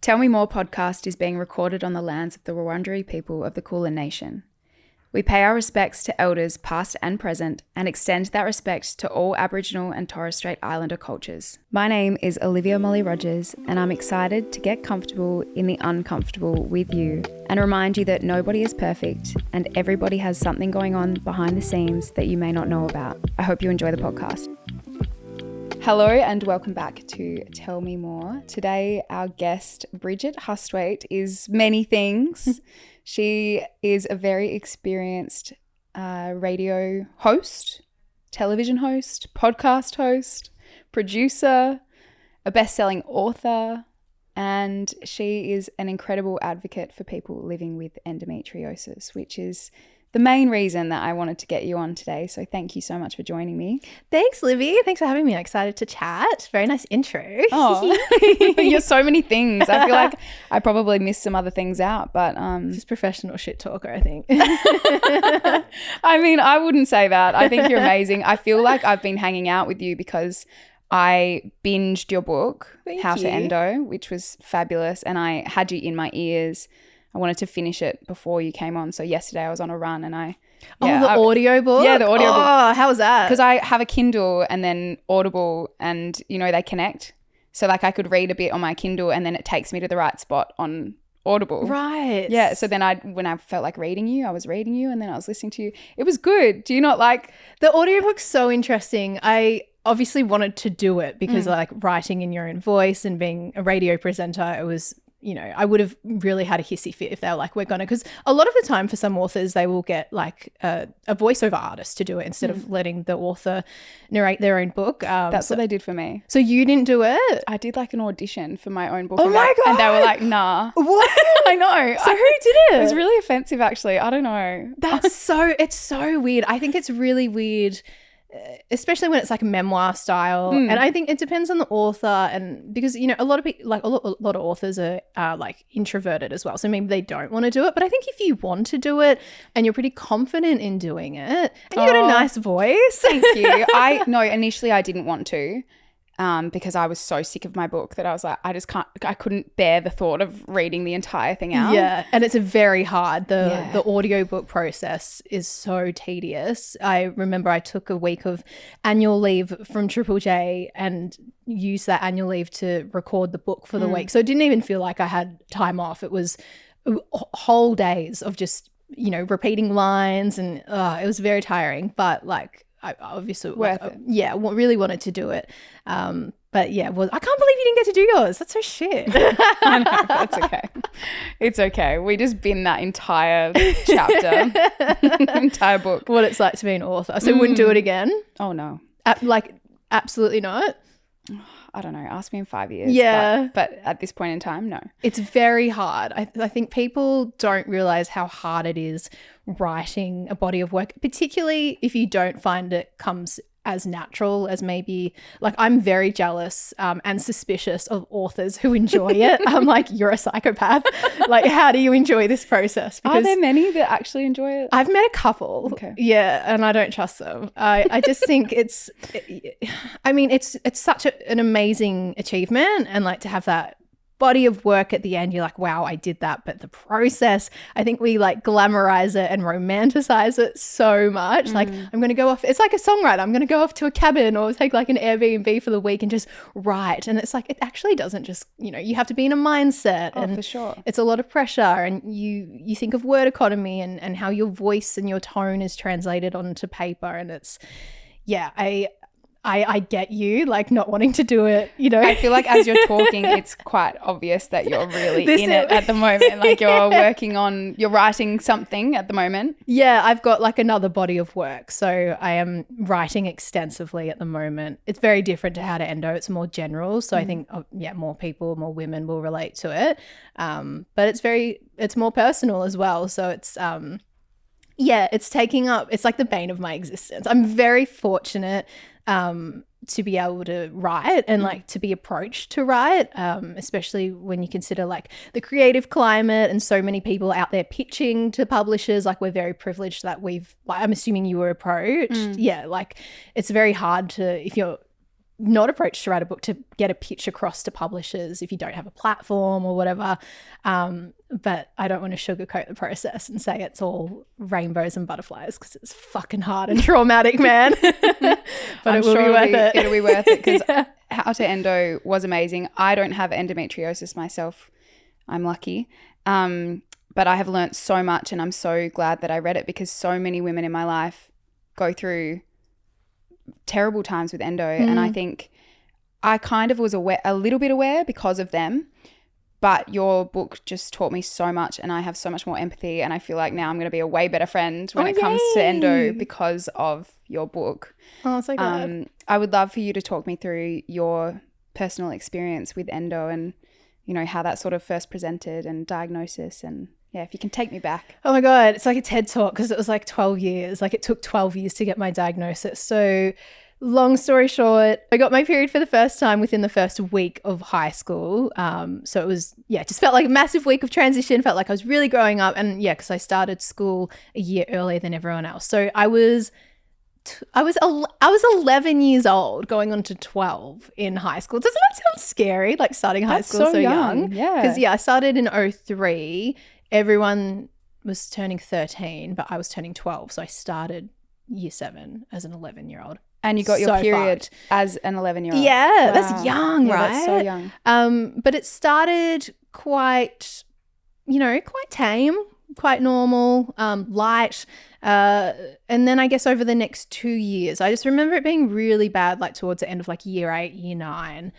Tell Me More podcast is being recorded on the lands of the Wurundjeri people of the Kulin Nation. We pay our respects to elders past and present and extend that respect to all Aboriginal and Torres Strait Islander cultures. My name is Olivia Molly Rogers and I'm excited to get comfortable in the uncomfortable with you and remind you that nobody is perfect and everybody has something going on behind the scenes that you may not know about. I hope you enjoy the podcast. Hello and welcome back to Tell Me More. Today our guest Bridget Hustwaite is many things. She is a very experienced radio host, television host, podcast host, producer, a best-selling author, and she is an incredible advocate for people living with endometriosis, which is the main reason that I wanted to get you on today. So thank you so much for joining me. Thanks, Livy. Thanks for having me. I'm excited to chat. Very nice intro. Oh, you're so many things. I feel like I probably missed some other things out, but just professional shit talker, I think. I mean, I wouldn't say that. I think you're amazing. I feel like I've been hanging out with you because I binged your book, To Endo, which was fabulous, and I had you in my ears. I wanted to finish it before you came on. So yesterday I was on a run and the audio book? Yeah, the audio book. Oh, how was that? Because I have a Kindle and then Audible and, you know, they connect. So like I could read a bit on my Kindle and then it takes me to the right spot on Audible. Right. Yeah. So then when I felt like reading you, I was reading you and then I was listening to you. It was good. Do you not like? The audiobook's so interesting. I obviously wanted to do it because like writing in your own voice and being a radio presenter, it was, you know, I would have really had a hissy fit if they were like, we're going to, because a lot of the time for some authors, they will get like a voiceover artist to do it instead of letting the author narrate their own book. That's what they did for me. So you didn't do it? I did like an audition for my own book. Oh my God. And they were like, nah. What? I know. So who did it? It was really offensive actually. I don't know. It's so weird. I think it's really weird, especially when it's like a memoir style. And I think it depends on the author, and because, you know, a lot of people, like a lot of authors are like introverted as well, so maybe they don't want to do it. But I think if you want to do it and you're pretty confident in doing it and you got a nice voice. Thank you. Initially I didn't want to because I was so sick of my book that I was like, I couldn't bear the thought of reading the entire thing out. Yeah, and it's very hard. The audiobook process is so tedious. I remember I took a week of annual leave from Triple J and used that annual leave to record the book for the week. So it didn't even feel like I had time off. It was whole days of just, you know, repeating lines, and it was very tiring, but like I obviously really wanted to do it. But yeah, I can't believe you didn't get to do yours. That's so shit. I know, that's okay. It's okay. We just bin that entire chapter, entire book. What it's like to be an author. So wouldn't do it again? Oh no. Like absolutely not? I don't know. Ask me in 5 years. Yeah. But at this point in time, no. It's very hard. I think people don't realize how hard it is writing a body of work, particularly if you don't find it comes as natural as maybe, like, I'm very jealous and suspicious of authors who enjoy it. I'm like, you're a psychopath. Like, how do you enjoy this process? Are there many that actually enjoy it? I've met a couple. Okay. Yeah, and I don't trust them. I just think it's such an amazing achievement, and like to have that body of work at the end, you're like, wow, I did that. But the process, I think we like glamorize it and romanticize it so much. Like, I'm going to go off, it's like a songwriter, I'm going to go off to a cabin or take like an Airbnb for the week and just write. And it's like, it actually doesn't just, you know, you have to be in a mindset. Oh, and for sure. It's a lot of pressure, and you think of word economy and how your voice and your tone is translated onto paper. And it's, yeah, I get you, like, not wanting to do it, you know. I feel like as you're talking, it's quite obvious that you're really in it at the moment. Like, you're writing something at the moment. Yeah, I've got like another body of work. So I am writing extensively at the moment. It's very different to How to Endo. It's more general. So I think, more people, more women will relate to it. But it's more personal as well. So it's, it's taking up, it's like the bane of my existence. I'm very fortunate to be able to write and like to be approached to write, especially when you consider like the creative climate and so many people out there pitching to publishers. Like, we're very privileged that I'm assuming you were approached. Yeah, like it's very hard to, if you're not approach to write a book to get a pitch across to publishers if you don't have a platform or whatever. But I don't want to sugarcoat the process and say it's all rainbows and butterflies, because it's fucking hard and traumatic, man. But it will be worth it. It'll be worth it, because How to Endo was amazing. I don't have endometriosis myself. I'm lucky. But I have learnt so much, and I'm so glad that I read it, because so many women in my life go through terrible times with endo. And I think I kind of was a little bit aware because of them, but your book just taught me so much, and I have so much more empathy, and I feel like now I'm going to be a way better friend when it comes to endo because of your book. Oh, so good. I would love for you to talk me through your personal experience with endo, and you know, how that sort of first presented, and diagnosis, and yeah, if you can take me back. Oh my God, it's like a TED talk, because it was like 12 years. Like, it took 12 years to get my diagnosis. So long story short, I got my period for the first time within the first week of high school. So it was, just felt like a massive week of transition, felt like I was really growing up. And because I started school a year earlier than everyone else. So I was 11 years old going on to 12 in high school. Doesn't that sound scary, like starting high school so young? Yeah. Because I started in 2003. Everyone was turning 13, but I was turning 12. So I started year 7 as an 11-year-old. And you got your period as an 11-year-old. Yeah, wow. That's young, right? That's so young. But it started quite tame, quite normal, light. And then I guess over the next 2 years, I just remember it being really bad, like towards the end of like year 8, year 9.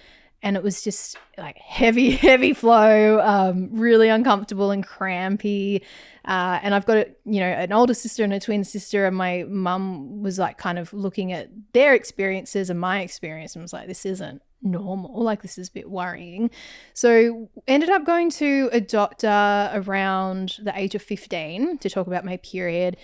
And it was just like heavy flow, really uncomfortable and crampy. And I've got an older sister and a twin sister, and my mum was like kind of looking at their experiences and my experience and was like, this isn't normal, like this is a bit worrying. So ended up going to a doctor around the age of 15 to talk about my period.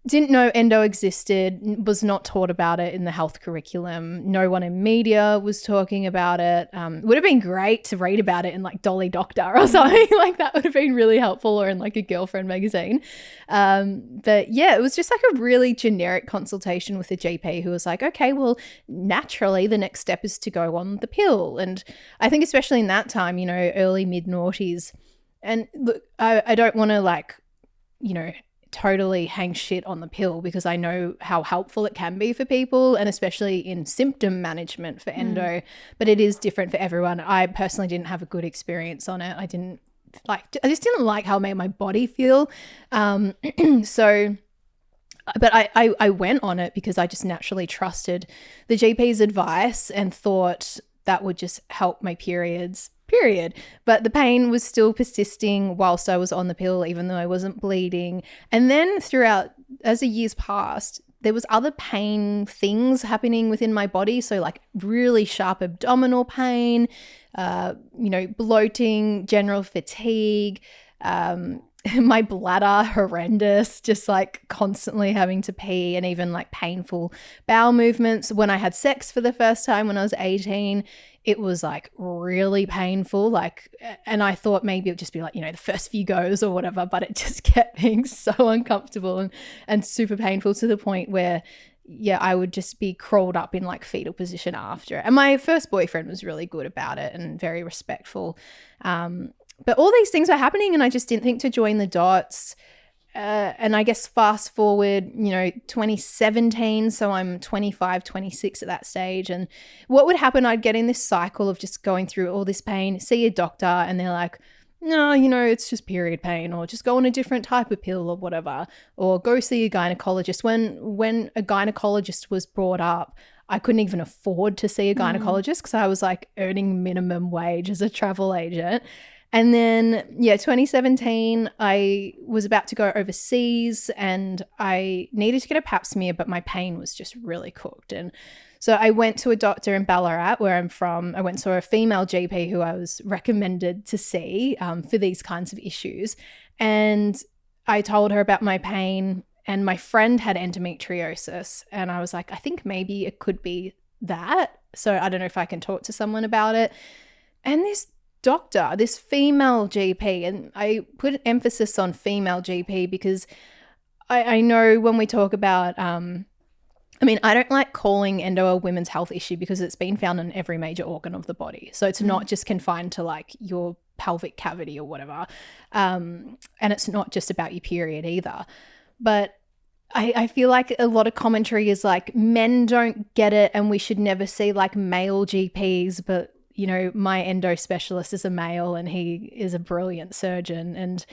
Didn't know endo existed, was not taught about it in the health curriculum. No one in media was talking about it. Would have been great to read about it in like Dolly Doctor or something like that. Would have been really helpful, or in like a girlfriend magazine. But it was just like a really generic consultation with a GP who was like, okay, well, naturally the next step is to go on the pill. And I think especially in that time, early mid-noughties, and look, I don't want to totally hang shit on the pill, because I know how helpful it can be for people, and especially in symptom management for endo, but it is different for everyone. I personally didn't have a good experience on it. I just didn't like how it made my body feel. But I went on it because I just naturally trusted the GP's advice and thought that would just help my period. But the pain was still persisting whilst I was on the pill, even though I wasn't bleeding. And then throughout, as the years passed, there was other pain things happening within my body. So like really sharp abdominal pain, bloating, general fatigue, my bladder horrendous, just like constantly having to pee, and even like painful bowel movements. When I had sex for the first time when I was 18, it was like really painful, and I thought maybe it would just be like, the first few goes or whatever, but it just kept being so uncomfortable and super painful, to the point where I would just be crawled up in like fetal position after it. And my first boyfriend was really good about it and very respectful. But all these things were happening, and I just didn't think to join the dots. And I guess fast forward, 2017, so I'm 25, 26 at that stage. And what would happen, I'd get in this cycle of just going through all this pain, see a doctor, and they're like, no, it's just period pain, or just go on a different type of pill or whatever, or go see a gynecologist. When a gynecologist was brought up, I couldn't even afford to see a gynecologist because I was like earning minimum wage as a travel agent. And then, 2017, I was about to go overseas and I needed to get a pap smear, but my pain was just really cooked. And so I went to a doctor in Ballarat, where I'm from. I went to a female GP who I was recommended to see for these kinds of issues. And I told her about my pain, and my friend had endometriosis. And I was like, I think maybe it could be that. So I don't know if I can talk to someone about it. And this doctor, this female GP, and I put emphasis on female GP because I know when we talk about I mean, I don't like calling endo a women's health issue because it's been found in every major organ of the body. So it's not just confined to like your pelvic cavity or whatever. And it's not just about your period either. But I feel like a lot of commentary is like men don't get it and we should never see like male GPs, but you know, my endo specialist is a male and he is a brilliant surgeon. And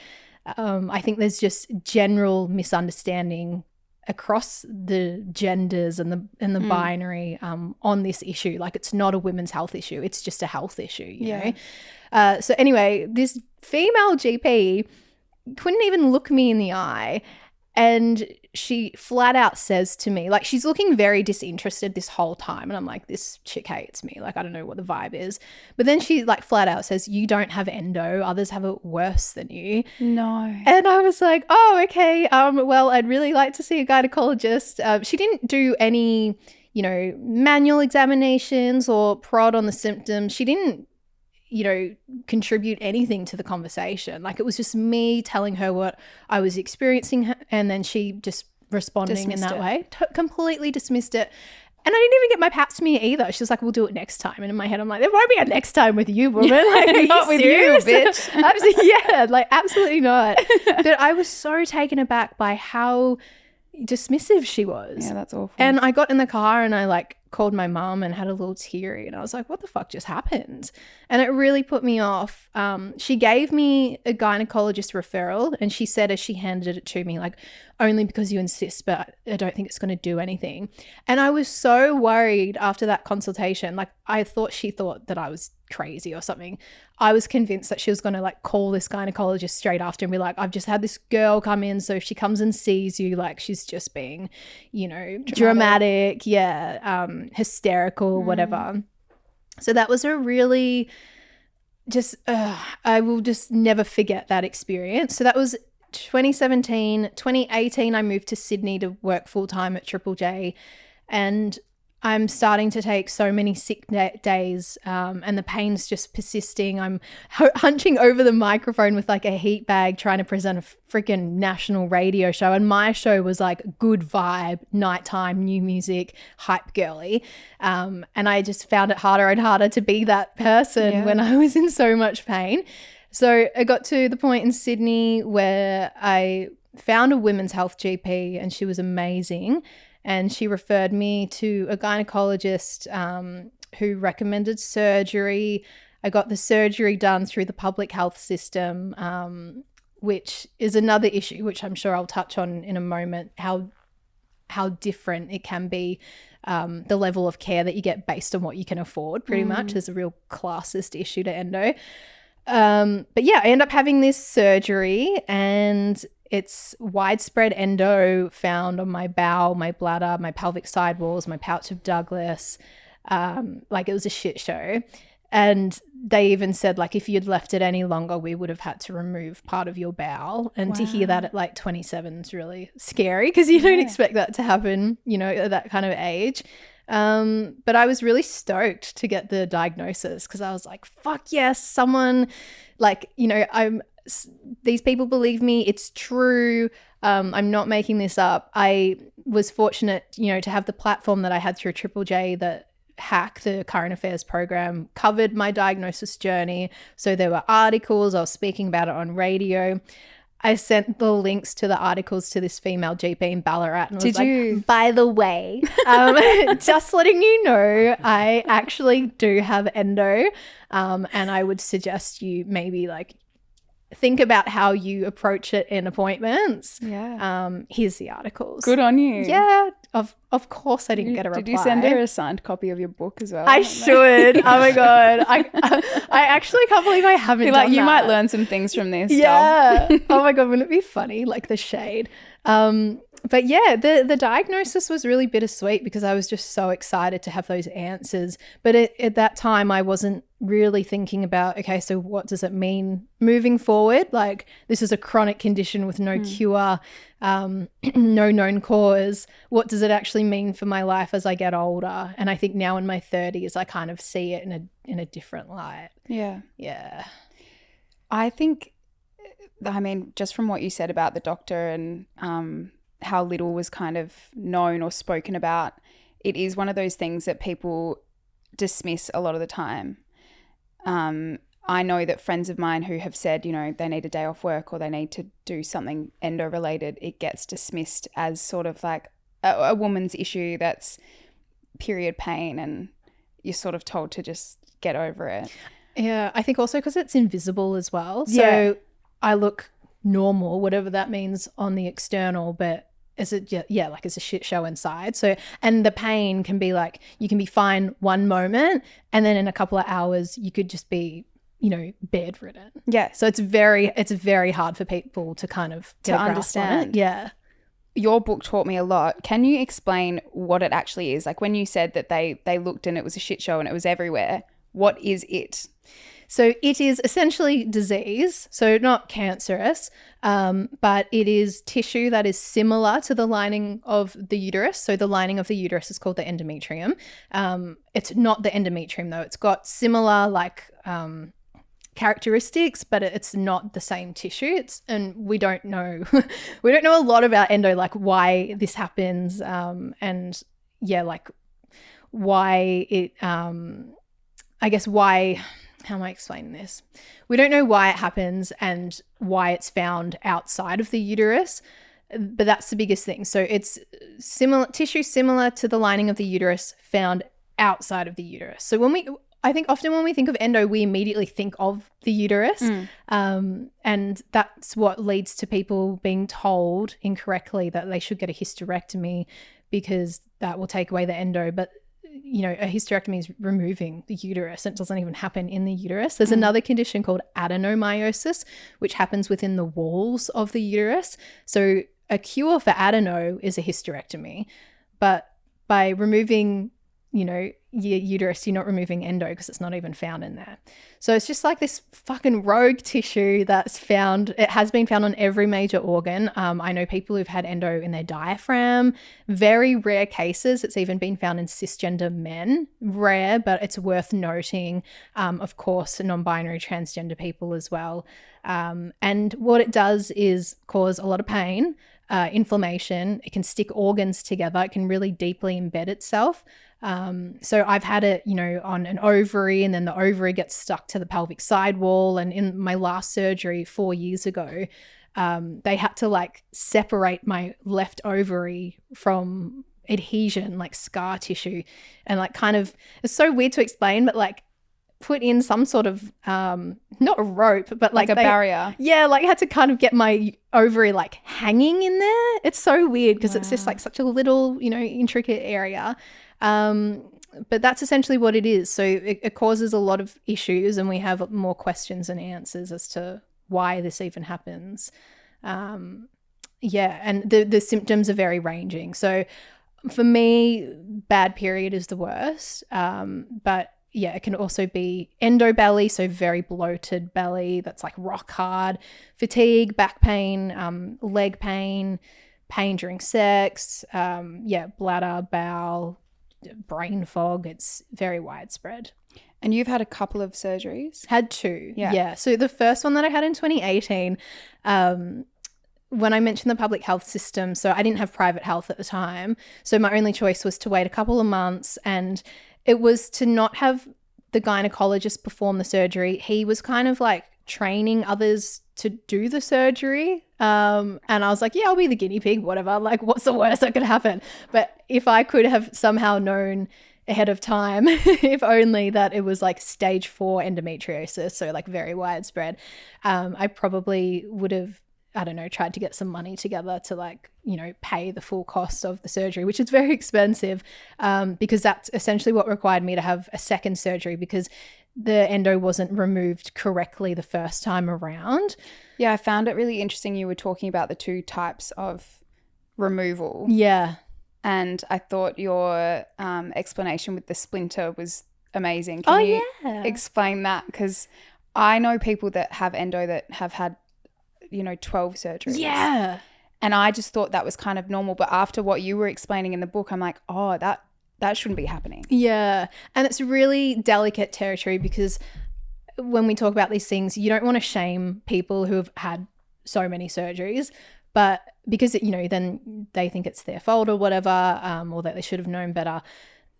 I think there's just general misunderstanding across the genders and the binary on this issue. Like it's not a women's health issue. It's just a health issue, you know? So anyway, this female GP couldn't even look me in the eye. And she flat out says to me, like, she's looking very disinterested this whole time. And I'm like, this chick hates me. Like, I don't know what the vibe is. But then she like flat out says, you don't have endo. Others have it worse than you. No. And I was like, oh, okay. Well, I'd really like to see a gynecologist. She didn't do any, you know, manual examinations or prod on the symptoms. She didn't, you know, contribute anything to the conversation. Like it was just me telling her what I was experiencing and then she just responding in that way. Completely dismissed it. And I didn't even get my pap smear either. She was like, we'll do it next time. And in my head, I'm like, there won't be a next time with you, woman. Like, not with you, bitch. Absolutely, yeah, like absolutely not. But I was so taken aback by how dismissive she was. Yeah, that's awful. And I got in the car and I like called my mum and had a little teary and I was like, what the fuck just happened? And it really put me off. She gave me a gynecologist referral and she said as she handed it to me, like, only because you insist, but I don't think it's going to do anything. And I was so worried after that consultation. Like I thought she thought that I was crazy or something. I was convinced that she was going to like call this gynecologist straight after and be like, I've just had this girl come in. So if she comes and sees you, like she's just being, you know, dramatic, hysterical, whatever. So that was a really just, I will just never forget that experience. So that was 2017. 2018, I moved to Sydney to work full-time at Triple J, and I'm starting to take so many sick days and the pain's just persisting. I'm hunching over the microphone with like a heat bag trying to present a freaking national radio show. And my show was like good vibe, nighttime, new music, hype girly. And I just found it harder and harder to be that person when I was in so much pain. So I got to the point in Sydney where I found a women's health GP and she was amazing. And she referred me to a gynecologist who recommended surgery. I got the surgery done through the public health system, which is another issue, which I'm sure I'll touch on in a moment, how different it can be, the level of care that you get based on what you can afford, pretty much. There's a real classist issue to endo. But yeah, I end up having this surgery and it's widespread endo found on my bowel, my bladder, my pelvic side walls, my pouch of Douglas. Like it was a shit show. And they even said like if you'd left it any longer, we would have had to remove part of your bowel. And to hear that at like 27 is really scary because you don't expect that to happen, you know, at that kind of age. But I was really stoked to get the diagnosis because I was like, fuck yes, someone like, you know, these people believe me. It's true. I'm not making this up. I was fortunate, you know, to have the platform that I had through Triple J, that Hack, the current affairs program, covered my diagnosis journey. So there were articles. I was speaking about it on radio. I sent the links to the articles to this female GP in Ballarat and was like, by the way, just letting you know, I actually do have endo, and I would suggest you maybe like think about how you approach it in appointments. Here's the articles. Good on you. Yeah, of course I didn't get a reply. Did you send her a signed copy of your book as well? I should. Oh my god, I actually can't believe I haven't done you that. might learn some things from this. Yeah. Oh my god, wouldn't it be funny? Like the shade. But yeah, the diagnosis was really bittersweet because I was just so excited to have those answers. But at that time, I wasn't really thinking about, okay, so what does it mean moving forward? Like this is a chronic condition with no cure, no known cause. What does it actually mean for my life as I get older? And I think now in my 30s, I kind of see it in a different light. Yeah. Yeah. I think, I mean, just from what you said about the doctor and how little was kind of known or spoken about, it is one of those things that people dismiss a lot of the time. I know that friends of mine who have said, you know, they need a day off work or they need to do something endo related, it gets dismissed as sort of like a woman's issue that's period pain, and you're sort of told to just get over it. Yeah, I think also because it's invisible as well. So Yeah. I look normal, whatever that means on the external, but it's a shit show inside. So, and the pain can be like, you can be fine one moment and then in a couple of hours you could just be, you know, bedridden. Yeah. So it's very hard for people to kind of get To a grasp on it. understand. Yeah. Your book taught me a lot. Can you explain what it actually is? Like when you said that they looked and it was a shit show and it was everywhere, what is it? So it is essentially disease, so not cancerous, but it is tissue that is similar to the lining of the uterus. So the lining of the uterus is called the endometrium. It's not the endometrium though. It's got similar like characteristics, but it's not the same tissue. And we don't know we don't know a lot about endo, like why this happens, and yeah, like why it I guess why, how am I explaining this? We don't know why it happens and why it's found outside of the uterus, but that's the biggest thing. So it's tissue similar to the lining of the uterus found outside of the uterus. So I think often when we think of endo, we immediately think of the uterus, and that's what leads to people being told incorrectly that they should get a hysterectomy because that will take away the endo. But you know, a hysterectomy is removing the uterus. It doesn't even happen in the uterus. There's another condition called adenomyosis, which happens within the walls of the uterus. So a cure for adeno is a hysterectomy. But by removing, you know, your uterus, you're not removing endo because it's not even found in there. So it's just like this fucking rogue tissue that's found. It has been found on every major organ. I know people who've had endo in their diaphragm. Very rare cases. It's even been found in cisgender men. Rare, but it's worth noting. Of course, non-binary transgender people as well. And what it does is cause a lot of pain, inflammation. It can stick organs together. It can really deeply embed itself. So I've had it, you know, on an ovary, and then the ovary gets stuck to the pelvic sidewall. And in my last surgery 4 years ago, they had to like separate my left ovary from adhesion, like scar tissue, and like kind of, it's so weird to explain, but like put in some sort of, not a rope, but like a barrier. Yeah, like I had to kind of get my ovary like hanging in there. It's so weird because it's just like such a little, you know, intricate area. But that's essentially what it is. So it causes a lot of issues, and we have more questions than answers as to why this even happens. Yeah, and the symptoms are very ranging. So for me, bad period is the worst. But yeah, it can also be endo belly, so very bloated belly that's like rock hard, fatigue, back pain, leg pain, pain during sex, bladder, bowel, brain fog. It's very widespread. And you've had a couple of surgeries? Had two. Yeah. So the first one that I had in 2018, when I mentioned the public health system, so I didn't have private health at the time. So my only choice was to wait a couple of months, and it was to not have the gynecologist perform the surgery. He was kind of like training others to do the surgery. And I was like, yeah, I'll be the guinea pig, whatever. Like, what's the worst that could happen? But if I could have somehow known ahead of time, if only that it was like stage 4 endometriosis, so like very widespread, I probably would have, I don't know, tried to get some money together to like, you know, pay the full cost of the surgery, which is very expensive, because that's essentially what required me to have a second surgery because the endo wasn't removed correctly the first time around. Yeah, I found it really interesting you were talking about the two types of removal. Yeah. And I thought your explanation with the splinter was amazing. Can you explain that? Because I know people that have endo that have had, you know, 12 surgeries. Yeah. And I just thought that was kind of normal. But after what you were explaining in the book, I'm like, oh, that shouldn't be happening. Yeah. And it's really delicate territory because when we talk about these things, you don't want to shame people who have had so many surgeries. But because, then they think it's their fault or whatever, or that they should have known better.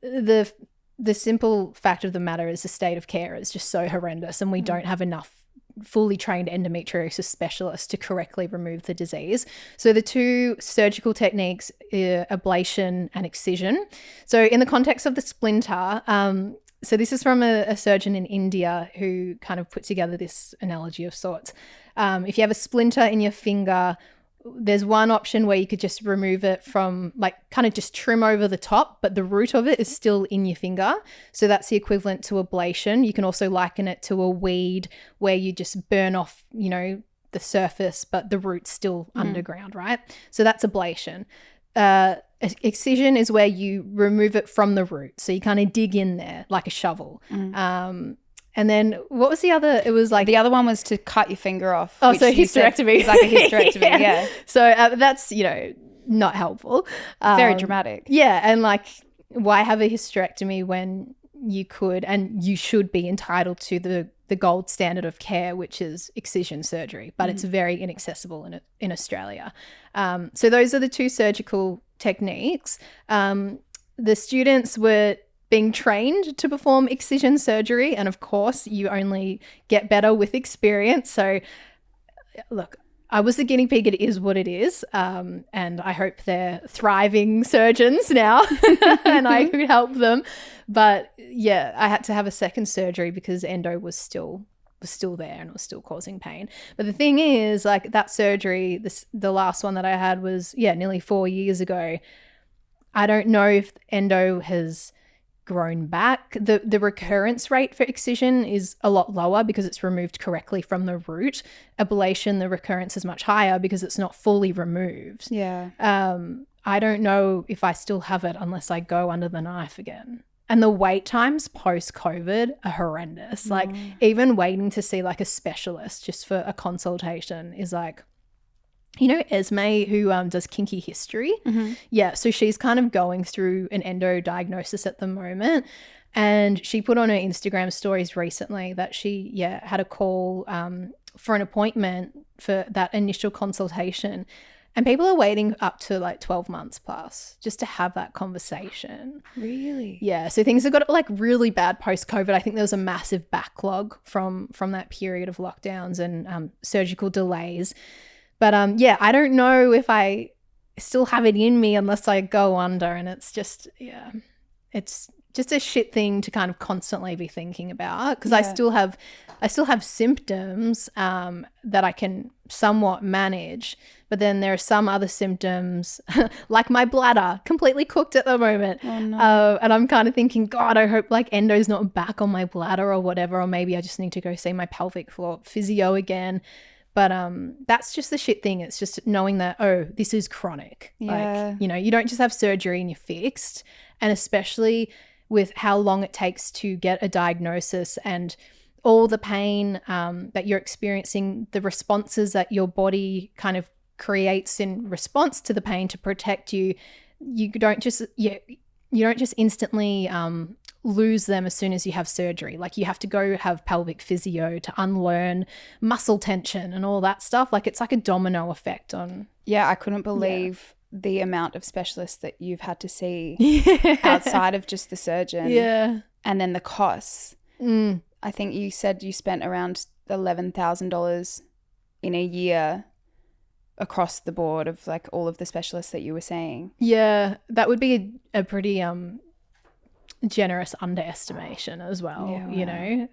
The simple fact of the matter is the state of care is just so horrendous, and we don't have enough fully trained endometriosis specialists to correctly remove the disease. So the two surgical techniques are ablation and excision. So in the context of the splinter, so this is from a surgeon in India who kind of put together this analogy of sorts. If you have a splinter in your finger, there's one option where you could just remove it from, like, kind of just trim over the top, but the root of it is still in your finger. So that's the equivalent to ablation. You can also liken it to a weed where you just burn off, the surface, but the root's still underground, right? So that's ablation. Excision is where you remove it from the root. So you kind of dig in there like a shovel. And then what was the other? It was like... The other one was to cut your finger off. Oh, so hysterectomy. It's like a hysterectomy, yeah. So that's, not helpful. Very dramatic. Yeah, and like, why have a hysterectomy when you could and you should be entitled to the gold standard of care, which is excision surgery, but it's very inaccessible in Australia. So those are the two surgical techniques. The students were being trained to perform excision surgery, and of course you only get better with experience. So look, I was the guinea pig. It is what it is, and I hope they're thriving surgeons now and I could help them. But yeah, I had to have a second surgery because endo was still there and it was still causing pain. But the thing is, like, that surgery, the last one that I had was nearly 4 years ago. I don't know if endo has grown back. The recurrence rate for excision is a lot lower because it's removed correctly from the root. Ablation, the recurrence is much higher because it's not fully removed. Yeah. I don't know if I still have it unless I go under the knife again. And the wait times post-COVID are horrendous. Like, even waiting to see like a specialist just for a consultation is like, Esme, who does kinky history. Yeah, so she's kind of going through an endo diagnosis at the moment. And she put on her Instagram stories recently that she, had a call for an appointment for that initial consultation. And people are waiting up to like 12 months plus just to have that conversation. Really? Yeah, so things have got like really bad post-COVID. I think there was a massive backlog from that period of lockdowns and surgical delays. But I don't know if I still have it in me unless I go under, and it's just, it's just a shit thing to kind of constantly be thinking about because I still have symptoms that I can somewhat manage, but then there are some other symptoms like my bladder completely cooked at the moment. Oh, no. And I'm kind of thinking, God, I hope like endo's not back on my bladder or whatever, or maybe I just need to go see my pelvic floor physio again. But that's just the shit thing. It's just knowing that, oh, this is chronic. Yeah. Like, you don't just have surgery and you're fixed. And especially with how long it takes to get a diagnosis and all the pain that you're experiencing, the responses that your body kind of creates in response to the pain to protect you, you don't just instantly lose them as soon as you have surgery. Like, you have to go have pelvic physio to unlearn muscle tension and all that stuff. Like, it's like a domino effect on... Yeah, I couldn't believe the amount of specialists that you've had to see outside of just the surgeon. Yeah. And then the costs. I think you said you spent around $11,000 in a year across the board of like all of the specialists that you were saying. Yeah, that would be a pretty generous underestimation as well.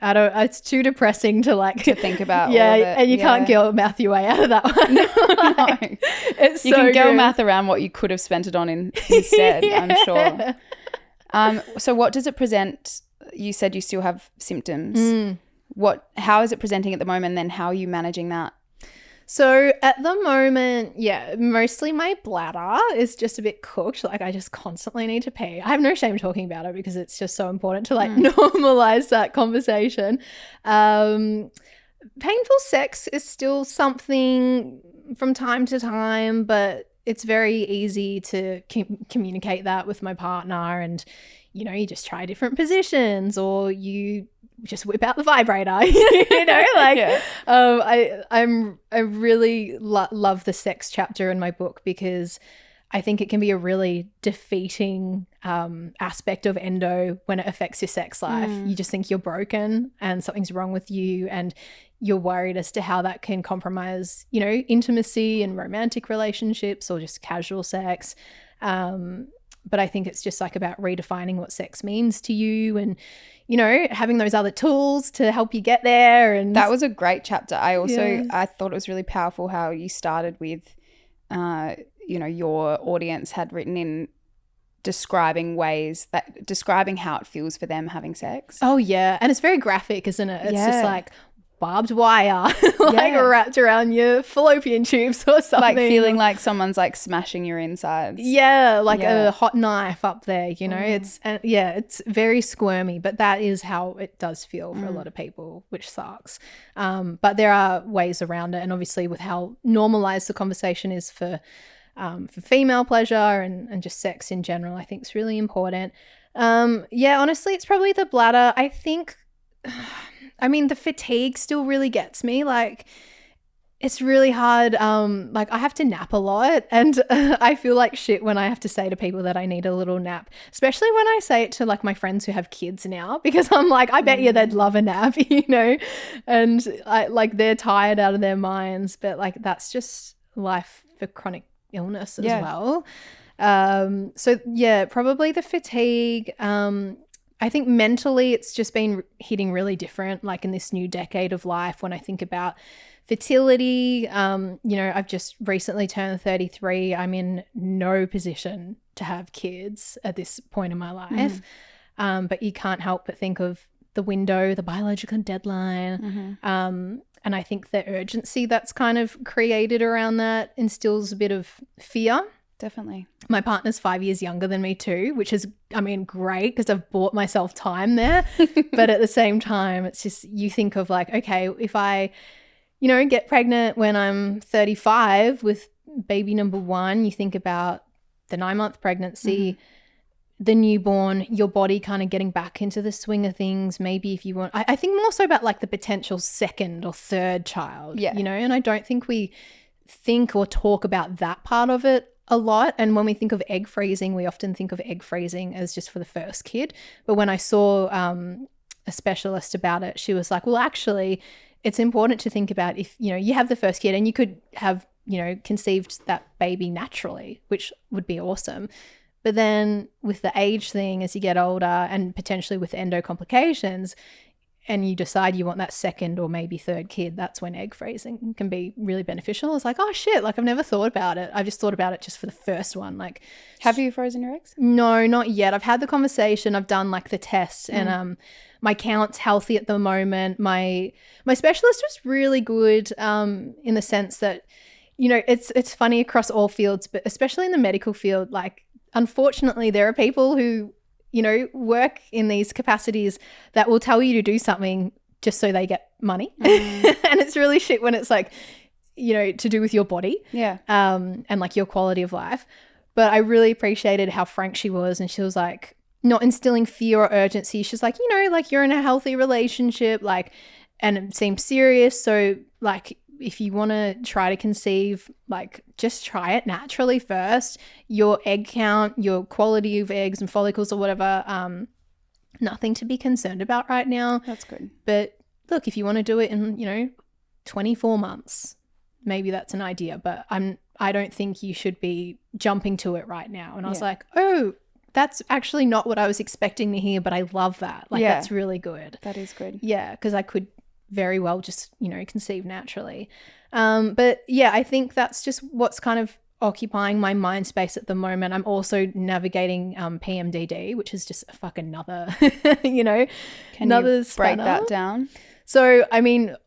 I don't, it's too depressing to like to think about. And you can't girl math your way out of that one. No. It's you so can girl good. math around what you could have spent it on instead. I'm sure. So what does it present? You said you still have symptoms. How is it presenting at the moment, and then how are you managing that? So at the moment, mostly my bladder is just a bit cooked. Like, I just constantly need to pee. I have no shame talking about it because it's just so important to like normalize that conversation. Painful sex is still something from time to time, but it's very easy to communicate that with my partner. And, you just try different positions, or you just whip out the vibrator, you know, like Yeah. I really love the sex chapter in my book, because I think it can be a really defeating aspect of endo when it affects your sex life. You just think you're broken and something's wrong with you, and you're worried as to how that can compromise, intimacy and romantic relationships or just casual sex. But I think it's just like about redefining what sex means to you, and, having those other tools to help you get there. And that was a great chapter. I thought it was really powerful how you started with, your audience had written in describing how it feels for them having sex. Oh yeah. And it's very graphic, isn't it? It's just like barbed wire wrapped around your fallopian tubes or something. Like feeling like someone's like smashing your insides. Yeah, like a hot knife up there, it's very squirmy, but that is how it does feel for a lot of people, which sucks. But there are ways around it, and obviously with how normalized the conversation is for female pleasure and just sex in general, I think it's really important. Honestly, it's probably the bladder. I think the fatigue still really gets me. Like, it's really hard. I have to nap a lot, and I feel like shit when I have to say to people that I need a little nap, especially when I say it to like my friends who have kids now, because I'm like, I bet you they'd love a nap, and they're tired out of their minds, but like that's just life for chronic illness as well. Probably the fatigue. I think mentally it's just been hitting really different, like in this new decade of life. When I think about fertility, I've just recently turned 33. I'm in no position to have kids at this point in my life. But you can't help but think of the window, the biological deadline. And I think the urgency that's kind of created around that instills a bit of fear. Definitely. My partner's 5 years younger than me too, which is, great, because I've bought myself time there. But at the same time, it's just, you think of like, okay, if I, get pregnant when I'm 35 with baby number 1, you think about the 9-month pregnancy, the newborn, your body kind of getting back into the swing of things. Maybe if you want, I think more so about like the potential second or third child, and I don't think we think or talk about that part of it a lot. And when we think of egg freezing, we often think of egg freezing as just for the first kid. But when I saw a specialist about it, she was like, well, actually, it's important to think about if, you have the first kid and you could have, conceived that baby naturally, which would be awesome. But then with the age thing, as you get older and potentially with endo complications, and you decide you want that second or maybe third kid, that's when egg freezing can be really beneficial. It's like, oh shit, like I've never thought about it. I've just thought about it just for the first one. Like, have you frozen your eggs? No, not yet. I've had the conversation. I've done like the tests and my count's healthy at the moment. My specialist was really good in the sense that, it's funny across all fields, but especially in the medical field, like unfortunately there are people who work in these capacities that will tell you to do something just so they get money. And it's really shit when it's like, to do with your body. Yeah. And like your quality of life. But I really appreciated how frank she was. And she was like, not instilling fear or urgency. She's like, like you're in a healthy relationship, like, and it seems serious. So like, if you want to try to conceive, like just try it naturally first. Your egg count, your quality of eggs and follicles or whatever, nothing to be concerned about right now. That's good. But look, if you want to do it in, 24 months, maybe that's an idea. But I don't think you should be jumping to it right now. And I was like, oh, that's actually not what I was expecting to hear, but I love that. Like, that's really good. That is good. Yeah, because I could very well just, conceive naturally. But yeah, I think that's just what's kind of occupying my mind space at the moment. I'm also navigating PMDD, which is just a fucking another, Can another you break that down? So,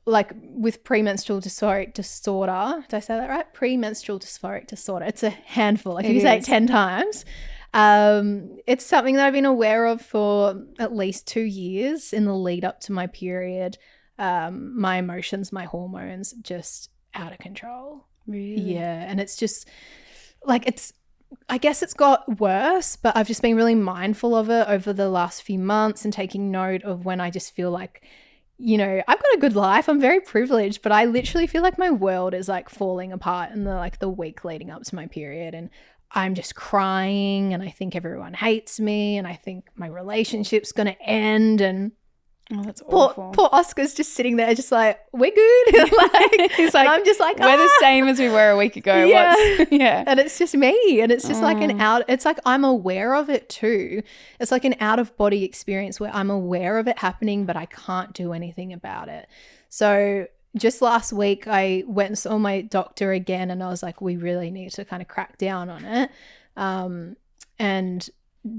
like with premenstrual dysphoric disorder, did I say that right? Premenstrual dysphoric disorder. It's a handful. Like if you say it 10 times, it's something that I've been aware of for at least 2 years in the lead up to my period. My emotions, my hormones just out of control. Really? Yeah. And it's just like, it's I guess it's got worse, but I've just been really mindful of it over the last few months and taking note of when I just feel like, you know, I've got a good life. I'm very privileged, but I literally feel like my world is like falling apart in the week leading up to my period, and I'm just crying, and I think everyone hates me, and I think my relationship's going to end, and oh, that's awful. Poor Oscar's just sitting there just like, we're good. Like, he's like, I'm just like, we're the same as we were a week ago. Yeah. Yeah. And it's just me. And it's just like it's like I'm aware of it too. It's like an out of body experience where I'm aware of it happening, but I can't do anything about it. So just last week I went and saw my doctor again, and I was like, we really need to kind of crack down on it. And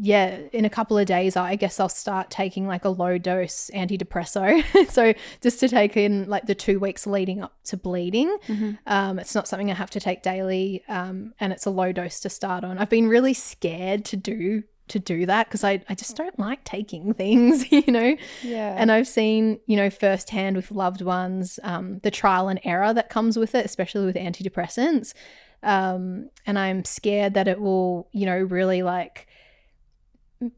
yeah, in a couple of days, I guess I'll start taking like a low dose antidepressant. So just to take in like the 2 weeks leading up to bleeding. It's not something I have to take daily, and it's a low dose to start on. I've been really scared to do that because I just don't like taking things, you know. Yeah. And I've seen, you know, firsthand with loved ones, the trial and error that comes with it, especially with antidepressants. And I'm scared that it will, you know, really like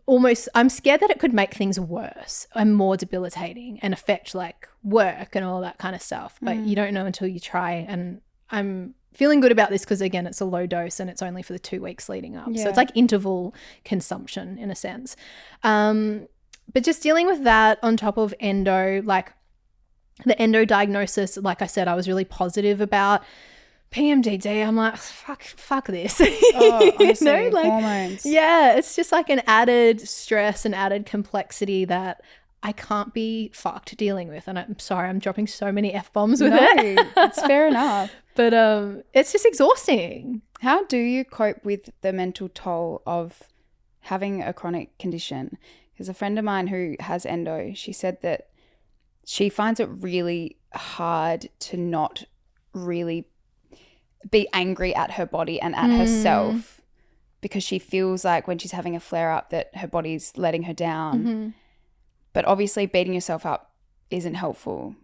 I'm scared that it could make things worse and more debilitating and affect like work and all that kind of stuff. But you don't know until you try. And I'm feeling good about this because, again, it's a low dose and it's only for the 2 weeks leading up. Yeah. So it's like interval consumption in a sense. But just dealing with that on top of endo, like the endo diagnosis, like I said, I was really positive about. PMDD, I'm like, fuck this. Oh, honestly, you know, like, hormones. Yeah, it's just like an added stress and added complexity that I can't be fucked dealing with. And I'm sorry, I'm dropping so many F-bombs with it. It's fair enough. But it's just exhausting. How do you cope with the mental toll of having a chronic condition? Because a friend of mine who has endo, she said that she finds it really hard to not really be angry at her body and at herself, because she feels like when she's having a flare up that her body's letting her down. But obviously beating yourself up isn't helpful.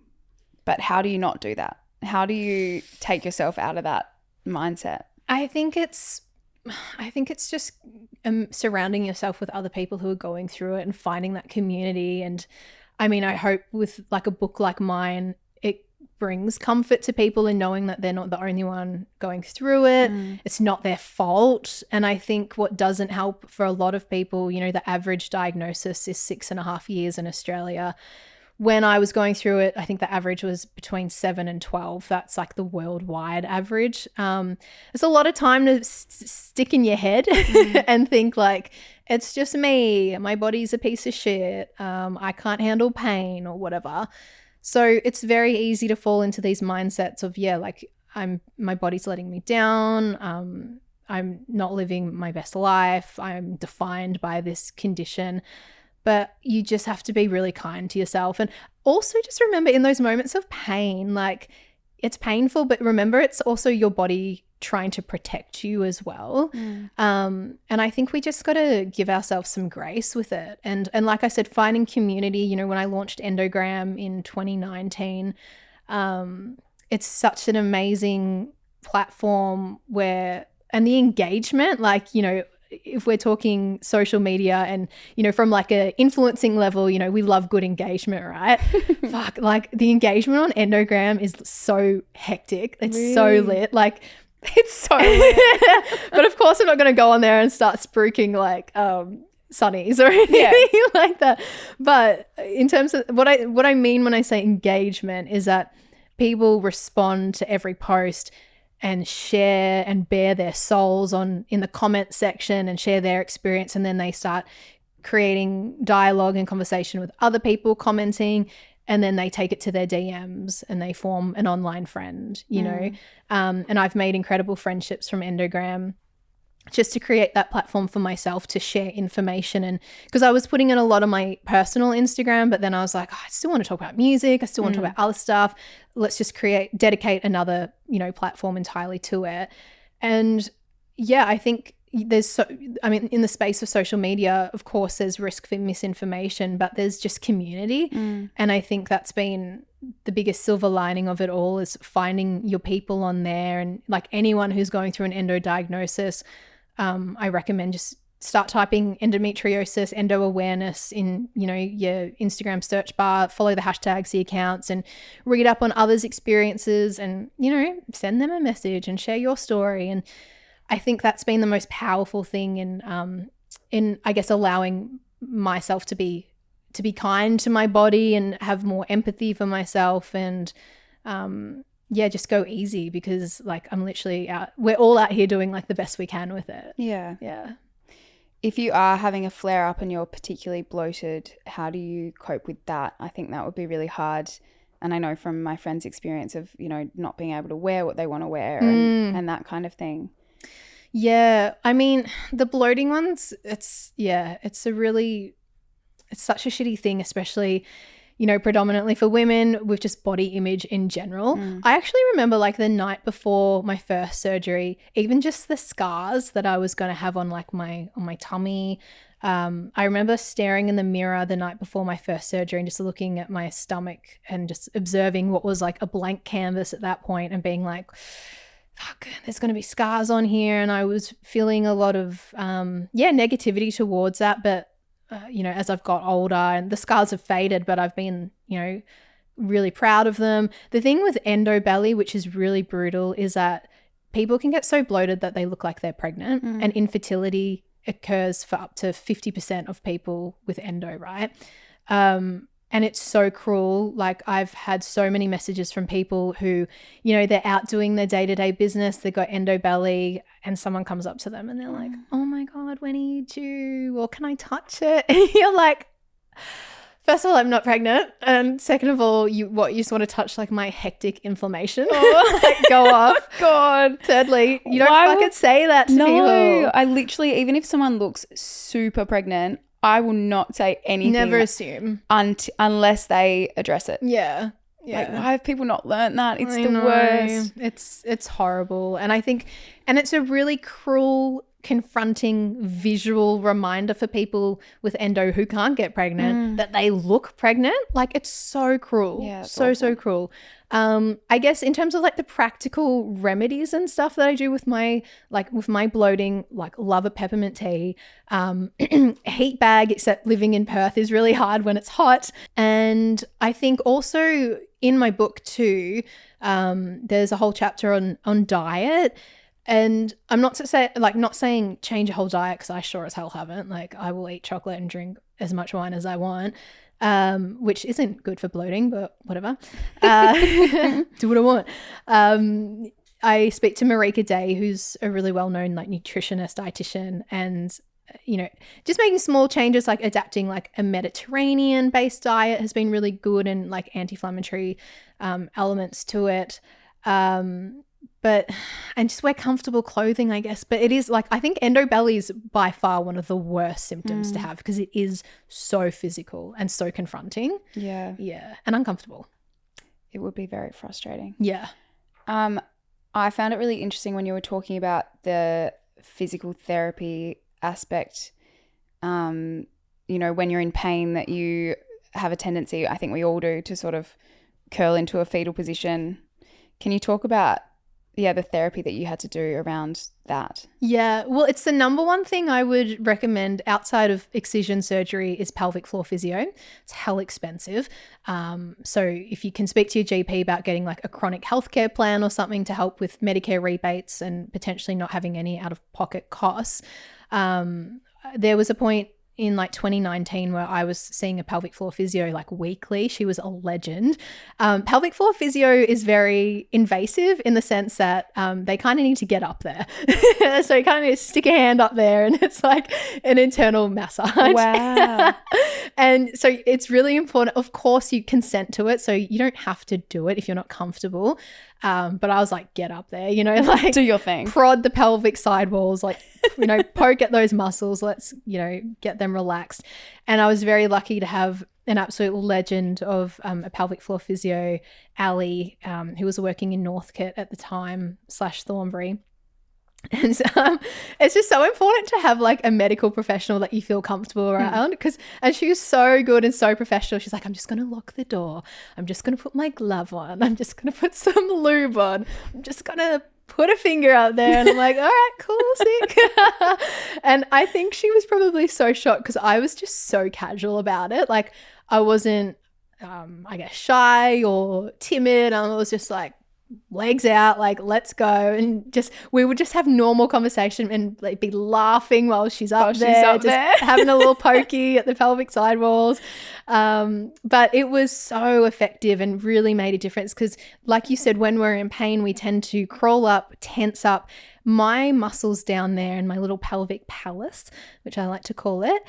But how do you not do that? How do you take yourself out of that mindset? I think it's just surrounding yourself with other people who are going through it and finding that community. And I mean, I hope with like a book like mine, it brings comfort to people in knowing that they're not the only one going through it. It's not their fault. And I think what doesn't help for a lot of people, you know, the average diagnosis is 6.5 years in Australia. When I was going through it, I think the average was between 7 and 12. That's like the worldwide average. It's a lot of time to stick in your head and think like, it's just me. My body's a piece of shit. I can't handle pain or whatever. So it's very easy to fall into these mindsets of, yeah, like my body's letting me down. I'm not living my best life. I'm defined by this condition. But you just have to be really kind to yourself. And also just remember in those moments of pain, like it's painful, but remember it's also your body trying to protect you as well. And I think we just got to give ourselves some grace with it. And like I said, finding community, you know, when I launched Endogram in 2019, it's such an amazing platform and the engagement, like, you know, if we're talking social media and, you know, from like a influencing level, you know, we love good engagement, right? Fuck, like the engagement on Endogram is so hectic. It's really? So lit. Like it's so lit. But of course I'm not going to go on there and start spruiking like sunnies or anything like that. But in terms of what I mean when I say engagement is that people respond to every post and share and bare their souls in the comment section and share their experience, and then they start creating dialogue and conversation with other people commenting, and then they take it to their DMs and they form an online friend, you know. And I've made incredible friendships from Endogram just to create that platform for myself to share information. And because I was putting in a lot of my personal Instagram, but then I was like, I still want to talk about music. I still want to talk about other stuff. Let's just dedicate another, you know, platform entirely to it. And yeah, I think in the space of social media, of course, there's risk for misinformation, but there's just community. And I think that's been the biggest silver lining of it all, is finding your people on there. And like anyone who's going through an endo diagnosis, I recommend just start typing endometriosis, endo awareness in, you know, your Instagram search bar, follow the hashtags, the accounts, and read up on others' experiences and, you know, send them a message and share your story. And I think that's been the most powerful thing in I guess allowing myself to be kind to my body and have more empathy for myself and just go easy, because like I'm literally we're all out here doing like the best we can with it. Yeah. If you are having a flare up and you're particularly bloated, how do you cope with that? I think that would be really hard. And I know from my friends' experience of, you know, not being able to wear what they want to wear and that kind of thing. Yeah. I mean, the bloating ones, it's such a shitty thing, especially, you know, predominantly for women with just body image in general. I actually remember like the night before my first surgery, even just the scars that I was going to have on like on my tummy. I remember staring in the mirror the night before my first surgery and just looking at my stomach and just observing what was like a blank canvas at that point and being like, fuck, there's going to be scars on here. And I was feeling a lot of, negativity towards that. But you know, as I've got older and the scars have faded, but I've been, you know, really proud of them. The thing with endo belly, which is really brutal, is that people can get so bloated that they look like they're pregnant, and infertility occurs for up to 50% of people with endo, right? And it's so cruel. Like I've had so many messages from people who, you know, they're out doing their day-to-day business, they've got endo belly, and someone comes up to them and they're like, oh my God, when are you due? Or can I touch it? And you're like, first of all, I'm not pregnant. And second of all, you just want to touch like my hectic inflammation. Like, go off. God. Thirdly, you don't fucking say that to people. No, I literally, even if someone looks super pregnant, I will not say anything. Never assume. Unless they address it. Yeah. Yeah. Like, why have people not learned that? It's the worst. It's horrible. And I think, and it's a really cruel, confronting visual reminder for people with endo who can't get pregnant that they look pregnant. Like, it's so cruel. Yeah, so cruel. I guess in terms of like the practical remedies and stuff that I do with my bloating, like love a peppermint tea, heat bag, except living in Perth is really hard when it's hot. And I think also in my book too, there's a whole chapter on diet. And I'm not saying change your whole diet, because I sure as hell haven't. Like, I will eat chocolate and drink as much wine as I want, which isn't good for bloating, but whatever. Do what I want. I speak to Marika Day, who's a really well-known like nutritionist, dietitian, and you know, just making small changes like adapting like a Mediterranean-based diet has been really good, and like anti-inflammatory elements to it. And just wear comfortable clothing, I guess. But it is like, I think endo belly is by far one of the worst symptoms to have, because it is so physical and so confronting. Yeah. Yeah. And uncomfortable. It would be very frustrating. Yeah. I found it really interesting when you were talking about the physical therapy aspect. You know, when you're in pain, that you have a tendency, I think we all do, to sort of curl into a fetal position. Can you talk about the therapy that you had to do around that? Yeah, well, it's the number one thing I would recommend outside of excision surgery is pelvic floor physio. It's hell expensive. So if you can speak to your GP about getting like a chronic healthcare plan or something to help with Medicare rebates and potentially not having any out-of-pocket costs. There was a point in like 2019 where I was seeing a pelvic floor physio like weekly. She was a legend. Pelvic floor physio is very invasive in the sense that they kind of need to get up there. So you kind of need to stick a hand up there and it's like an internal massage. Wow. And so it's really important. Of course, you consent to it, so you don't have to do it if you're not comfortable. But I was like, get up there, you know, like do your thing. Prod the pelvic sidewalls, like, you know, poke at those muscles. Let's, you know, get them relaxed. And I was very lucky to have an absolute legend of a pelvic floor physio, Ali, who was working in Northcote at the time / Thornbury. And it's just so important to have like a medical professional that you feel comfortable around, and she was so good and so professional. She's like, I'm just going to lock the door. I'm just going to put my glove on. I'm just going to put some lube on. I'm just going to put a finger out there, and I'm like, all right, cool, sick. And I think she was probably so shocked because I was just so casual about it. Like I wasn't, I guess, shy or timid. I was just like, legs out, like, let's go. And just, we would just have normal conversation and like be laughing while she's up there, having a little pokey at the pelvic side walls. But it was so effective and really made a difference because, like you said, when we're in pain, we tend to crawl up, tense up. My muscles down there in my little pelvic palace, which I like to call it,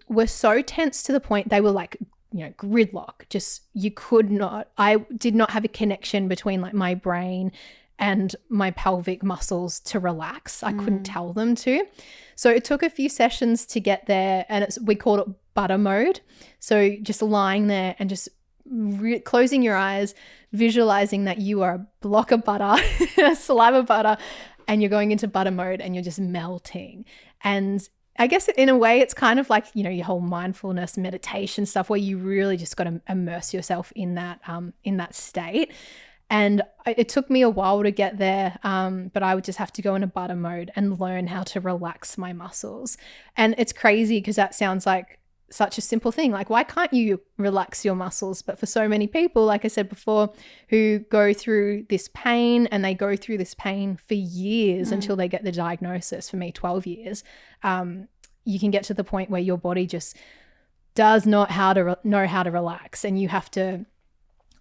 were so tense to the point they were like, gridlock. Just, you could not, I did not have a connection between like my brain and my pelvic muscles to relax. I couldn't tell them to. So it took a few sessions to get there, and we called it butter mode. So just lying there and just closing your eyes, visualizing that you are a block of butter, saliva butter, and you're going into butter mode and you're just melting. And I guess in a way it's kind of like, your whole mindfulness meditation stuff where you really just got to immerse yourself in that state. And it took me a while to get there, but I would just have to go into butter mode and learn how to relax my muscles. And it's crazy because that sounds like such a simple thing. Like, why can't you relax your muscles? But for so many people, like I said before, who go through this pain, and they go through this pain for years until they get the diagnosis, for me 12 years, you can get to the point where your body just does not know how to relax, and you have to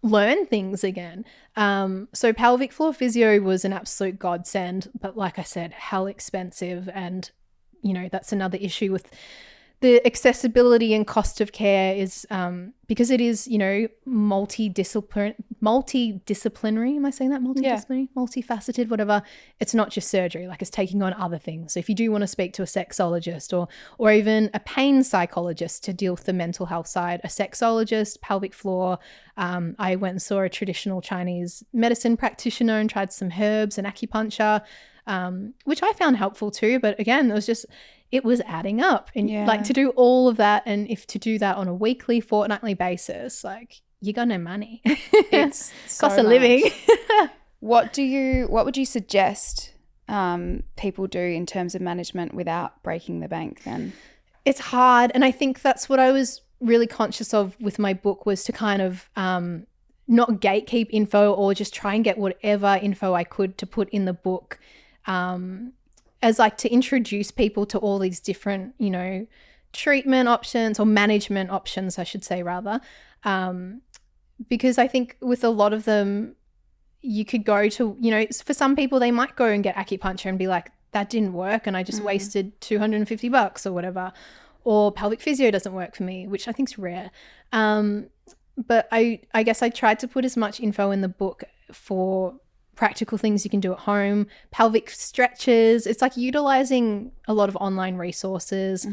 learn things again. So pelvic floor physio was an absolute godsend, but like I said, hell expensive. And, that's another issue with the accessibility and cost of care is because it is, multidisciplinary. Am I saying that? Multidisciplinary, yeah. Multifaceted, whatever. It's not just surgery, like it's taking on other things. So if you do want to speak to a sexologist or even a pain psychologist to deal with the mental health side, a sexologist, pelvic floor. I went and saw a traditional Chinese medicine practitioner and tried some herbs and acupuncture, which I found helpful too. But again, it was adding up, and like to do all of that, and if to do that on a weekly, fortnightly basis, like you got no money. It's cost of living. What would you suggest people do in terms of management without breaking the bank then? It's hard, and I think that's what I was really conscious of with my book, was to kind of not gatekeep info, or just try and get whatever info I could to put in the book, as like to introduce people to all these different, treatment options, or management options, I should say, rather. Because I think with a lot of them, you could go to, for some people, they might go and get acupuncture and be like, that didn't work and I just wasted $250 or whatever. Or pelvic physio doesn't work for me, which I think is rare. But I guess I tried to put as much info in the book for practical things you can do at home, pelvic stretches. It's like utilizing a lot of online resources.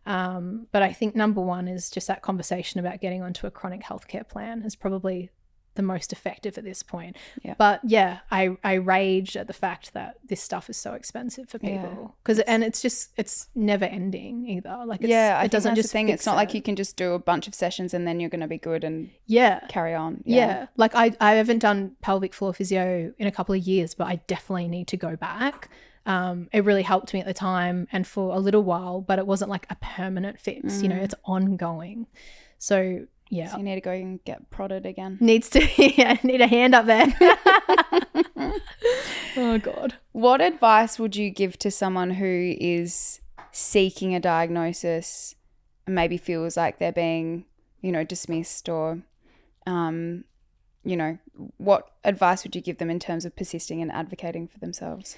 But I think number one is just that conversation about getting onto a chronic healthcare plan is probably the most effective at this point. Yeah. But yeah, I rage at the fact that this stuff is so expensive for people, because and it's never ending either. Like it doesn't just thing. It's not like you can just do a bunch of sessions and then you're going to be good and carry on. Yeah. Like I haven't done pelvic floor physio in a couple of years, but I definitely need to go back. It really helped me at the time and for a little while, but it wasn't like a permanent fix. It's ongoing. So yeah. So you need to go and get prodded again. Need a hand up there. Oh God. What advice would you give to someone who is seeking a diagnosis and maybe feels like they're being, dismissed, or, what advice would you give them in terms of persisting and advocating for themselves?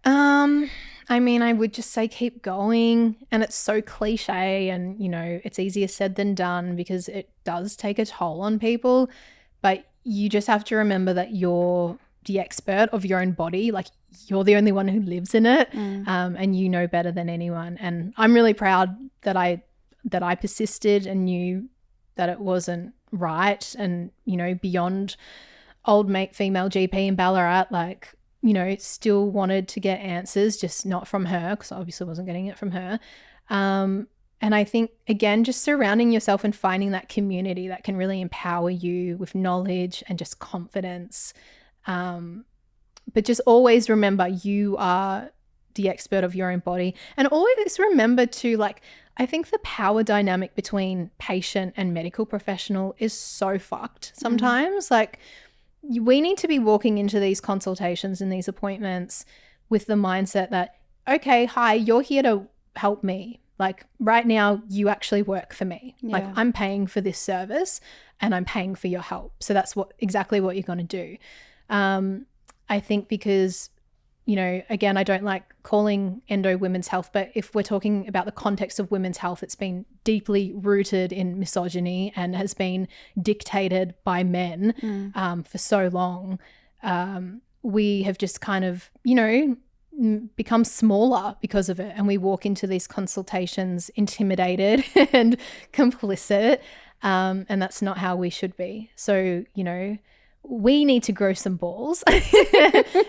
I would just say keep going, and it's so cliche, and it's easier said than done because it does take a toll on people, but you just have to remember that you're the expert of your own body. Like, you're the only one who lives in it, and you know better than anyone. And I'm really proud that I persisted and knew that it wasn't right, and beyond old mate female GP in Ballarat, like, still wanted to get answers, just not from her, because I obviously wasn't getting it from her. And I think, again, just surrounding yourself and finding that community that can really empower you with knowledge and just confidence But just always remember you are the expert of your own body. And always remember to, like, I think the power dynamic between patient and medical professional is so fucked sometimes. Like, we need to be walking into these consultations and these appointments with the mindset that, okay, hi, you're here to help me. Like, right now, you actually work for me. Yeah. Like, I'm paying for this service and I'm paying for your help. So that's exactly what you're going to do. I think because, you know, again, I don't like calling endo women's health, but if we're talking about the context of women's health, it's been deeply rooted in misogyny and has been dictated by men for so long. We have just kind of, you know, become smaller because of it. And we walk into these consultations intimidated and complicit. And that's not how we should be. So, you know, we need to grow some balls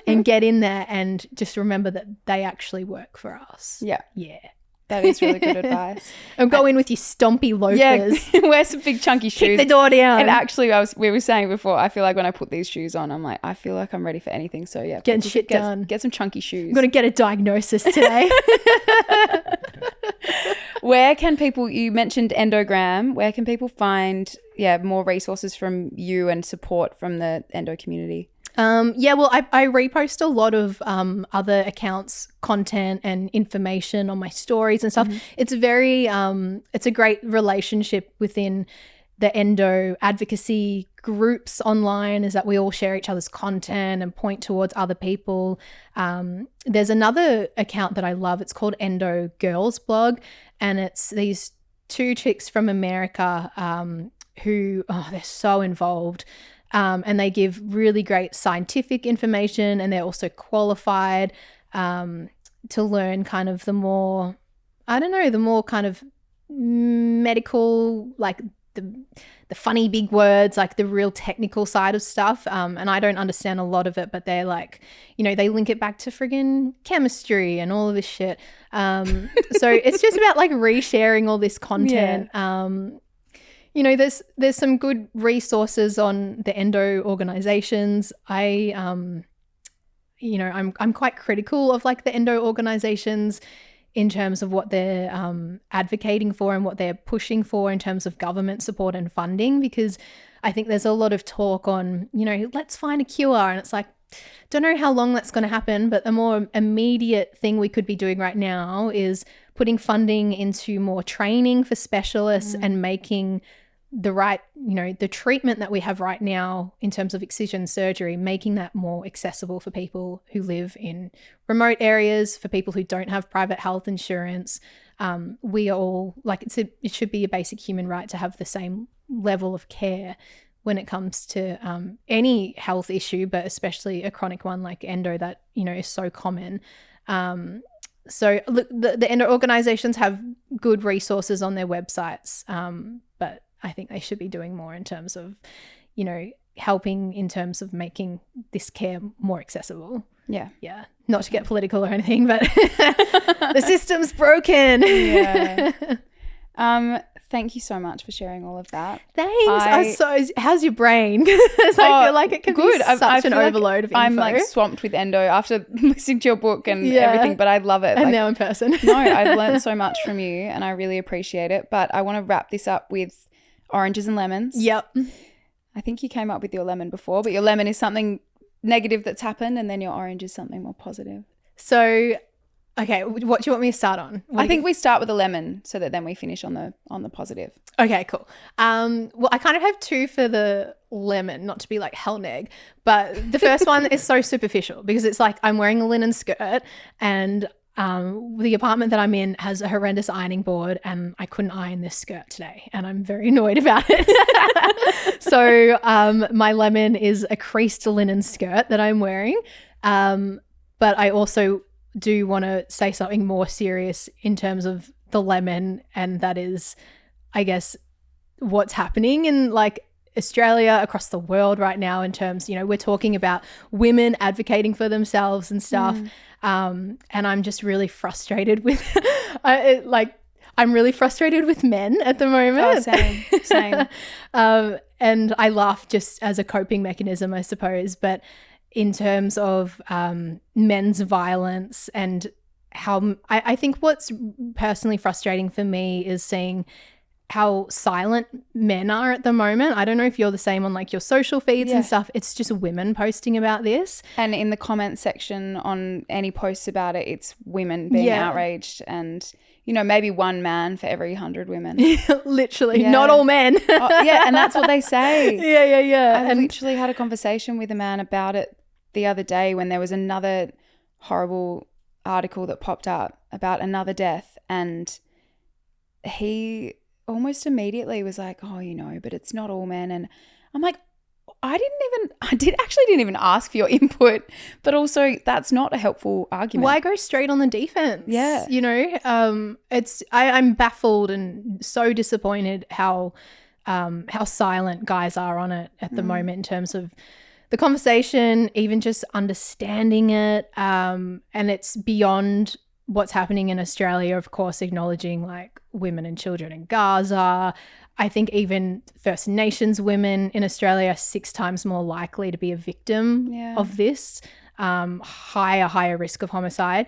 and get in there and just remember that they actually work for us. Yeah. Yeah. That is really good advice. And go in with your stompy loafers. Yeah, wear some big chunky shoes. Kick the door down. And actually, we were saying before, I feel like when I put these shoes on, I'm like, I feel like I'm ready for anything. So yeah, getting shit done. Get some chunky shoes. I'm going to get a diagnosis today. Where can people, you mentioned Endogram, where can people find more resources from you and support from the endo community? Well, I repost a lot of other accounts, content and information on my stories and stuff. It's very it's a great relationship within the endo advocacy groups online, is that we all share each other's content and point towards other people. There's another account that I love. It's called Endo Girls Blog, and it's these two chicks from America who they're so involved. And they give really great scientific information, and they're also qualified to learn kind of the more kind of medical, like the funny big words, like the real technical side of stuff. And I don't understand a lot of it, but they're like, you know, they link it back to friggin' chemistry and all of this shit. So it's just about like resharing all this content. Yeah. You know, there's some good resources on the endo organizations. I'm quite critical of like the endo organizations in terms of what they're advocating for and what they're pushing for in terms of government support and funding, because I think there's a lot of talk on, you know, let's find a cure. And it's like, don't know how long that's going to happen, but the more immediate thing we could be doing right now is putting funding into more training for specialists and making the right, you know, the treatment that we have right now in terms of excision surgery, making that more accessible for people who live in remote areas, for people who don't have private health insurance. We are all like, it should be a basic human right to have the same level of care when it comes to any health issue, but especially a chronic one like endo that, you know, is so common. So look, the endo organizations have good resources on their websites, but I think they should be doing more in terms of, you know, helping in terms of making this care more accessible. Yeah. Yeah. Not to get political or anything, but the system's broken. Yeah. Thank you so much for sharing all of that. Thanks. How's your brain? I feel like it can be such an overload of info. I'm like swamped with endo after listening to your book and everything, but I love it. And now in person. No, I've learned so much from you and I really appreciate it. But I want to wrap this up with oranges and lemons. Yep. I think you came up with your lemon before, but your lemon is something negative that's happened and then your orange is something more positive. So, okay, what do you want me to start on? I think we start with a lemon so that then we finish on the positive. Okay, cool. Well, I kind of have two for the lemon, not to be like hell neg, but the first one is so superficial because it's like I'm wearing a linen skirt and the apartment that I'm in has a horrendous ironing board and I couldn't iron this skirt today and I'm very annoyed about it. So my lemon is a creased linen skirt that I'm wearing. But I also do want to say something more serious in terms of the lemon, and that is, I guess, what's happening in like Australia, across the world right now in terms, you know, we're talking about women advocating for themselves and stuff. And I'm just really frustrated with, I'm really frustrated with men at the moment. Oh, same. And I laugh just as a coping mechanism, I suppose. But in terms of men's violence and how I think what's personally frustrating for me is seeing how silent men are at the moment. I don't know if you're the same on like your social feeds and stuff. It's just women posting about this. And in the comment section on any posts about it, it's women being outraged, and, you know, maybe one man for every 100 women. Literally. Not all men. And that's what they say. Yeah. I literally had a conversation with a man about it the other day when there was another horrible article that popped up about another death, and he almost immediately was like, oh, you know, but it's not all men. And I'm like, I didn't even ask for your input, but also that's not a helpful argument. Why go straight on the defense? Yeah. You know, I'm baffled and so disappointed how silent guys are on it at the moment in terms of the conversation, even just understanding it. And it's beyond what's happening in Australia, of course, acknowledging like women and children in Gaza. I think even First Nations women in Australia are 6 times more likely to be a victim of this, higher risk of homicide.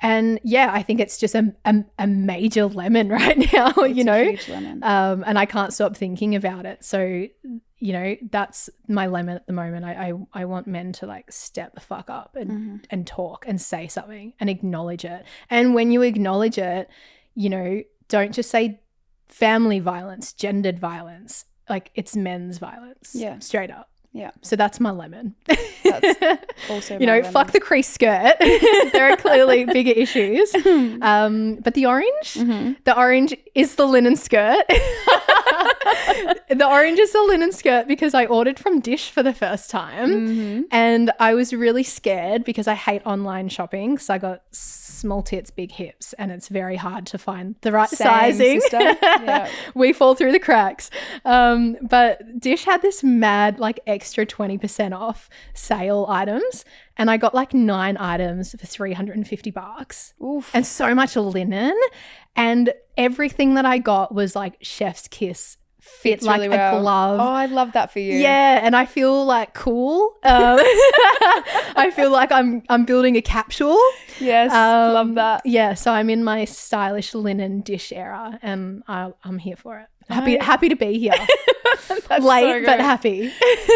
And I think it's just a major lemon right now, it's a huge lemon. And I can't stop thinking about it. So, you know, that's my lemon at the moment. I want men to like step the fuck up and talk and say something and acknowledge it. And when you acknowledge it, you know, don't just say family violence, gendered violence, like it's men's violence. Yeah. Straight up. Yeah. So that's my lemon. That's also you know, lemon. Fuck the crease skirt. There are clearly bigger issues. But the orange is the linen skirt. The orange is the linen skirt because I ordered from Dish for the first time and I was really scared because I hate online shopping. So I got small tits, big hips, and it's very hard to find the right sizing. Yeah. We fall through the cracks. But Dish had this mad like extra 20% off sale items, and I got like 9 items for $350. Oof. And so much linen, and everything that I got was like chef's kiss. Fits like really a glove. Oh, I love that for you. Yeah, and I feel like cool. I feel like I'm building a capsule. Yes, love that. Yeah, so I'm in my stylish linen Dish era, and I'm here for it. Happy to be here. Late so but happy.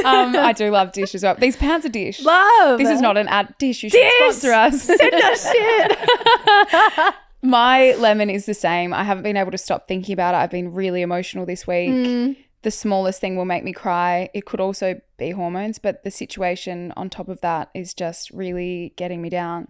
I do love Dish as well. These pants are Dish. Love. This is not an ad. Dish, you should sponsor us. Send us shit. My lemon is the same. I haven't been able to stop thinking about it. I've been really emotional this week. The smallest thing will make me cry. It could also be hormones, but the situation on top of that is just really getting me down.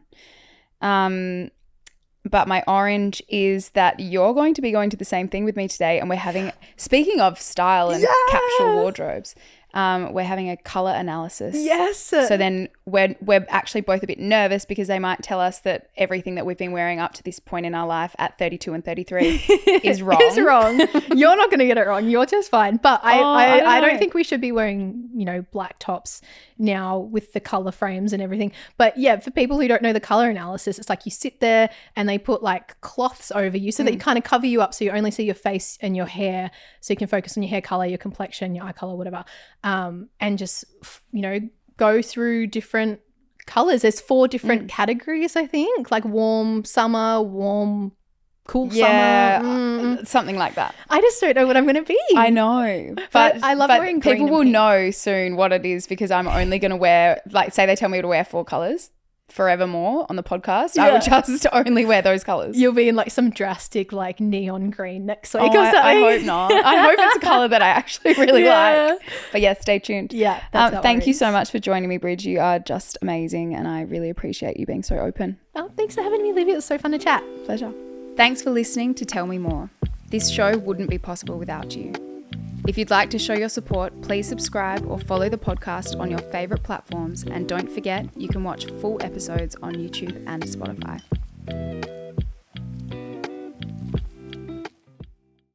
But my orange is that you're going to be going to the same thing with me today, and we're having, speaking of style and capsule wardrobes, we're having a color analysis. Yes. So then we're actually both a bit nervous because they might tell us that everything that we've been wearing up to this point in our life at 32 and 33 is wrong. It's wrong. You're not going to get it wrong. You're just fine. But I don't think we should be wearing, you know, black tops now with the color frames and everything. But yeah, for people who don't know the color analysis, it's like you sit there and they put like cloths over you so that you kind of cover you up so you only see your face and your hair, so you can focus on your hair color, your complexion, your eye color, whatever. And just, you know, go through different colors. There's 4 different categories, I think, like warm summer, warm, cool summer. Something like that. I just don't know what I'm going to be. I know. But I love wearing green. People will know soon what it is because I'm only going to wear, like, say they tell me to wear 4 colors forevermore on the podcast. I will just only wear those colors. You'll be in like some drastic like neon green next week or something. I hope not. I hope it's a color that I actually really like. But yeah, stay tuned. Yeah. Thank you so much for joining me, Bridge. You are just amazing and I really appreciate you being so open. Oh, thanks for having me, Livia. It was so fun to chat. Pleasure. Thanks for listening to Tell Me More. This show wouldn't be possible without you. If you'd like to show your support, please subscribe or follow the podcast on your favourite platforms, and don't forget you can watch full episodes on YouTube and Spotify.